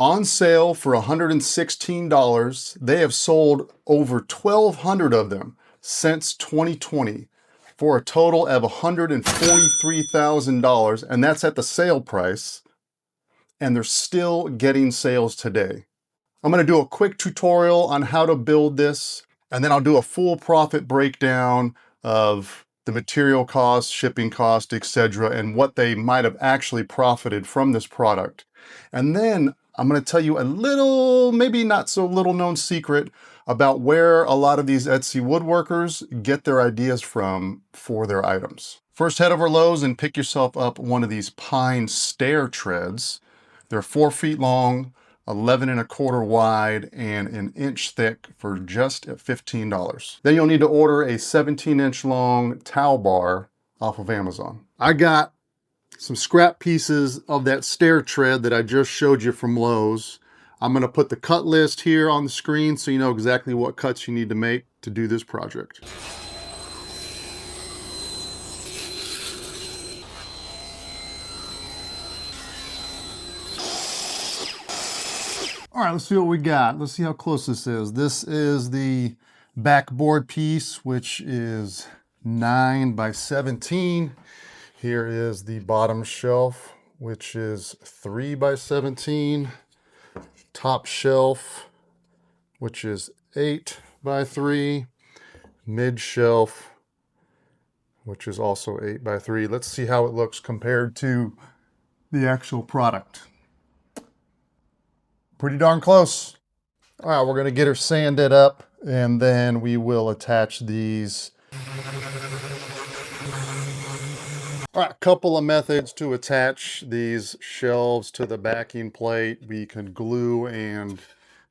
On sale for $116. They have sold over 1,200 of them since 2020 for a total of $143,000, and that's at the sale price, and they're still getting sales today. I'm going to do a quick tutorial on how to build this, and then I'll do a full profit breakdown of the material costs, shipping costs, etc., and what they might have actually profited from this product. And then I'm going to tell you a little, maybe not so little known secret about where a lot of these Etsy woodworkers get their ideas from for their items. First, head over Lowe's and pick yourself up one of these pine stair treads. They're 4 feet long, 11 1/4 wide, and 1 inch thick for just $15. Then you'll need to order a 17-inch long towel bar off of Amazon. I got some scrap pieces of that stair tread that I just showed you from Lowe's. I'm going to put the cut list here on the screen so you know exactly what cuts you need to make to do this project. All right, let's see what we got. Let's see how close this is. This is the backboard piece, which is 9 by 17. Here is the bottom shelf, which is 3 by 17. Top shelf, which is 8 by 3. Mid shelf, which is also 8 by 3. Let's see how it looks compared to the actual product. Pretty darn close. All right, we're gonna get her sanded up, and then we will attach these. All right, a couple of methods to attach these shelves to the backing plate. We can glue and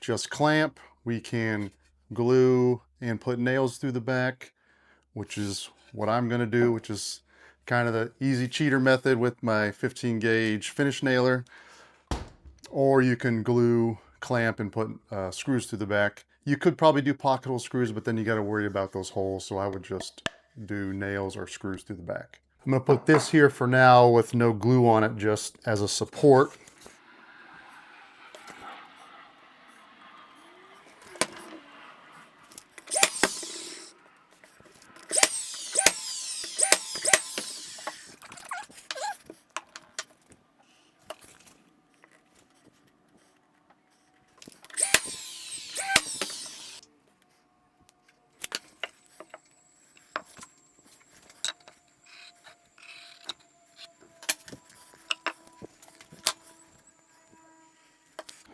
just clamp. We can glue and put nails through the back, which is what I'm gonna do, which is kind of the easy cheater method with my 15 gauge finish nailer. Or you can glue, clamp, and put screws through the back. You could probably do pocket hole screws, but then you got to worry about those holes, so I would just do nails or screws through the back. I'm going to put this here for now with no glue on it, just as a support.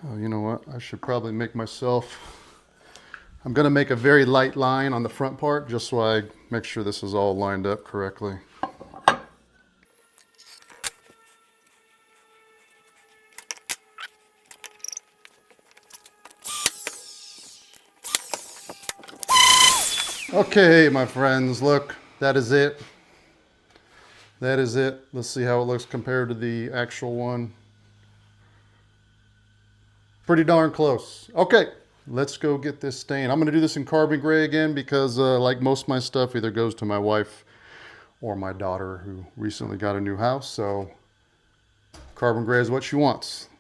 Oh, you know what? I should probably make myself... I'm going to make a very light line on the front part just so I make sure this is all lined up correctly. Okay, my friends, look, that is it. That is it. Let's see how it looks compared to the actual one. Pretty darn close. Okay, let's go get this stain. I'm going to do this in carbon gray again because like most of my stuff either goes to my wife or my daughter who recently got a new house. So carbon gray is what she wants.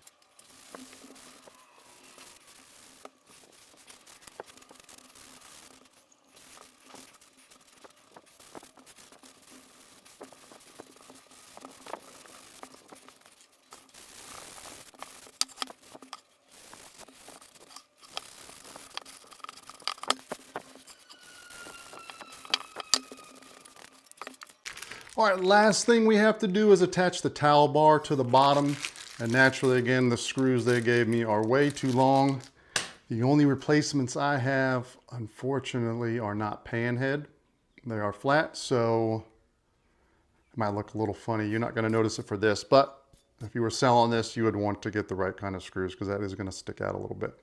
All right, last thing we have to do is attach the towel bar to the bottom. And naturally, again, the screws they gave me are way too long. The only replacements I have, unfortunately, are not pan head. They are flat, so it might look a little funny. You're not gonna notice it for this, but if you were selling this, you would want to get the right kind of screws because that is gonna stick out a little bit.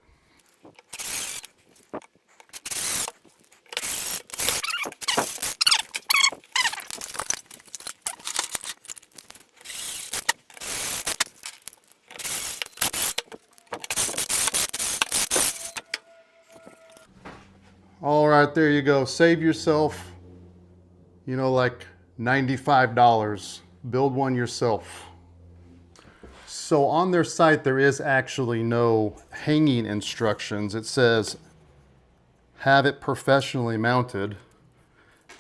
All right, there you go. Save yourself, you know, like $95. Build one yourself. So on their site, there is actually no hanging instructions. It says, have it professionally mounted.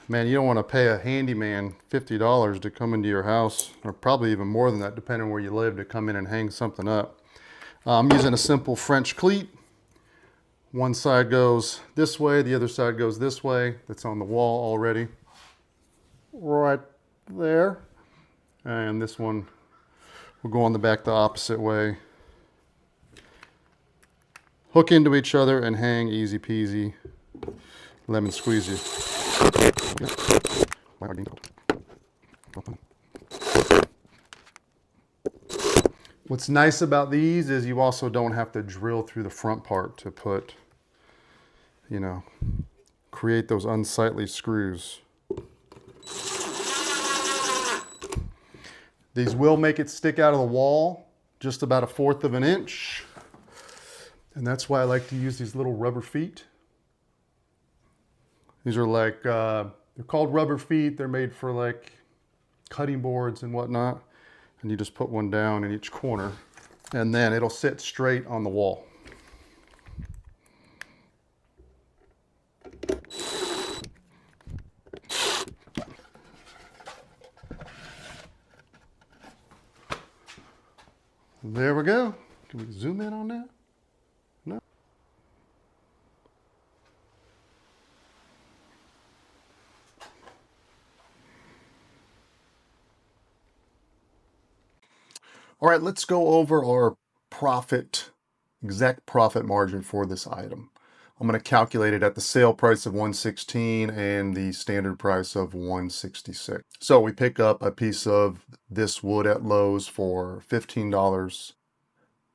Man, you don't want to pay a handyman $50 to come into your house, or probably even more than that, depending on where you live, to come in and hang something up. I'm using a simple French cleat. One side goes this way, the other side goes this way. That's on the wall already. Right there. And this one will go on the back the opposite way. Hook into each other and hang easy peasy. Lemon squeezy. What's nice about these is you also don't have to drill through the front part to put, you know, create those unsightly screws. These will make it stick out of the wall just about 1/4 of an inch. And that's why I like to use these little rubber feet. These are like, they're called rubber feet. They're made for like cutting boards and whatnot. And you just put one down in each corner and then it'll sit straight on the wall. There we go. Can we zoom in on that? No. All right, let's go over our exact profit margin for this item. I'm going to calculate it at the sale price of $116 and the standard price of $166. So we pick up a piece of this wood at Lowe's for $15.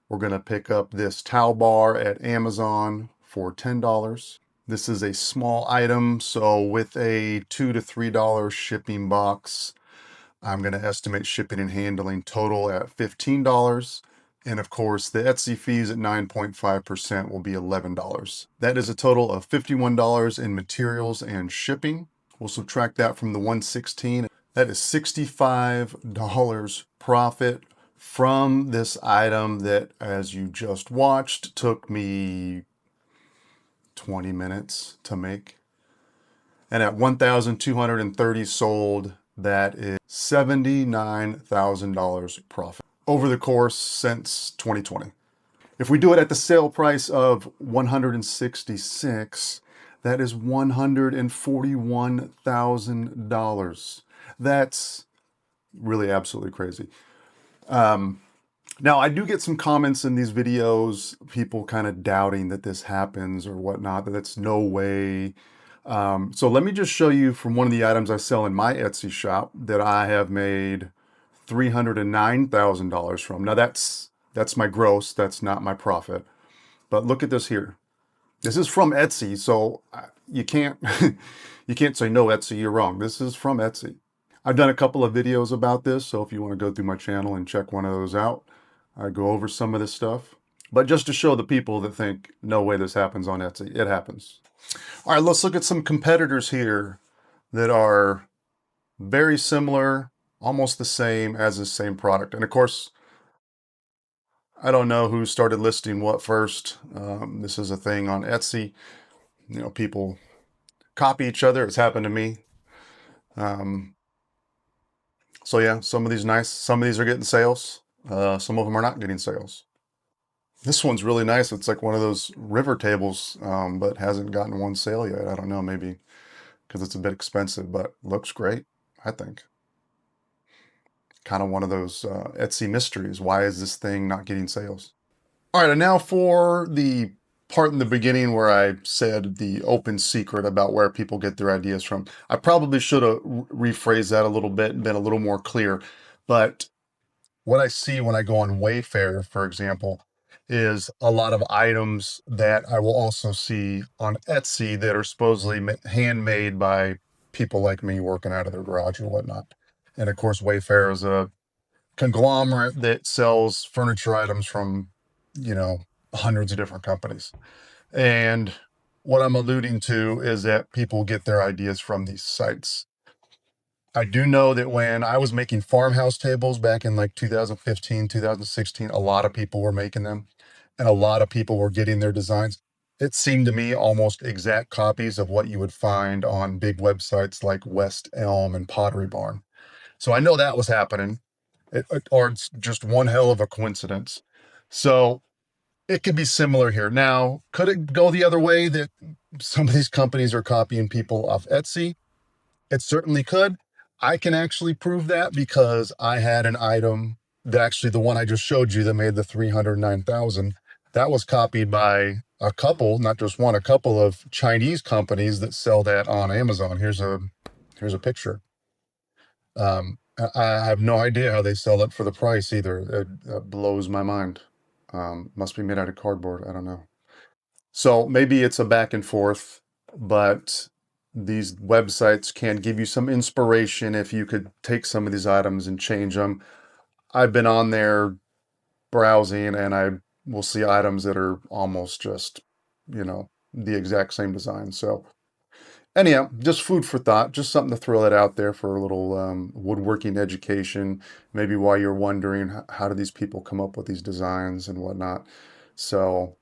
We're going to pick up this towel bar at Amazon for $10. This is a small item, so with a $2 to $3 shipping box, I'm going to estimate shipping and handling total at $15. And of course, the Etsy fees at 9.5% will be $11. That is a total of $51 in materials and shipping. We'll subtract that from the $116. That is $65 profit from this item that, as you just watched, took me 20 minutes to make. And at 1,230 sold, that is $79,000 profit over the course since 2020. If we do it at the sale price of $166, that is $141,000. That's really absolutely crazy. Now, I do get some comments in these videos, people kind of doubting that this happens or whatnot, that that's no way. So let me just show you from one of the items I sell in my Etsy shop that I have made $309,000 from. Now that's my gross, that's not my profit. But look at this here. This is from Etsy, so you can't you can't say no, Etsy, you're wrong. This is from Etsy. I've done a couple of videos about this, so if you want to go through my channel and check one of those out, I go over some of this stuff. But just to show the people that think, no way this happens on Etsy, it happens. All right, let's look at some competitors here that are very similar, almost the same as the same product. And of course, I don't know who started listing what first. This is a thing on Etsy. You know, people copy each other. It's happened to me. So yeah, some of these are getting sales. Some of them are not getting sales. This one's really nice. It's like one of those river tables, but hasn't gotten one sale yet. I don't know, maybe because it's a bit expensive, but looks great, I think. Kind of one of those Etsy mysteries. Why is this thing not getting sales? All right, and now for the part in the beginning where I said the open secret about where people get their ideas from. I probably should have rephrased that a little bit and been a little more clear. But what I see when I go on Wayfair, for example, is a lot of items that I will also see on Etsy that are supposedly handmade by people like me working out of their garage or whatnot. And of course, Wayfair is a conglomerate that sells furniture items from, you know, hundreds of different companies. And what I'm alluding to is that people get their ideas from these sites. I do know that when I was making farmhouse tables back in like 2015, 2016, a lot of people were making them and a lot of people were getting their designs. It seemed to me almost exact copies of what you would find on big websites like West Elm and Pottery Barn. So I know that was happening, or it's just one hell of a coincidence. So it could be similar here. Now, could it go the other way that some of these companies are copying people off Etsy? It certainly could. I can actually prove that because I had an item that actually the one I just showed you that made the 309,000, that was copied by a couple, not just one, a couple of Chinese companies that sell that on Amazon. Here's a picture. I have no idea how they sell it for the price either. It blows my mind. Must be made out of cardboard. I don't know. So maybe it's a back and forth, but these websites can give you some inspiration if you could take some of these items and change them. I've been on there browsing and I will see items that are almost just, the exact same design. So anyhow, just food for thought, just something to throw that out there for a little woodworking education. Maybe while you're wondering how do these people come up with these designs and whatnot. So,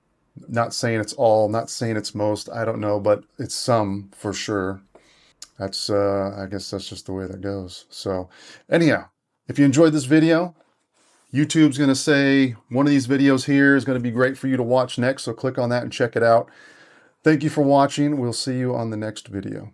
not saying it's all, not saying it's most, I don't know, but it's some for sure. That's, I guess that's just the way that goes. So, anyhow, if you enjoyed this video, YouTube's going to say one of these videos here is going to be great for you to watch next. So, click on that and check it out. Thank you for watching. We'll see you on the next video.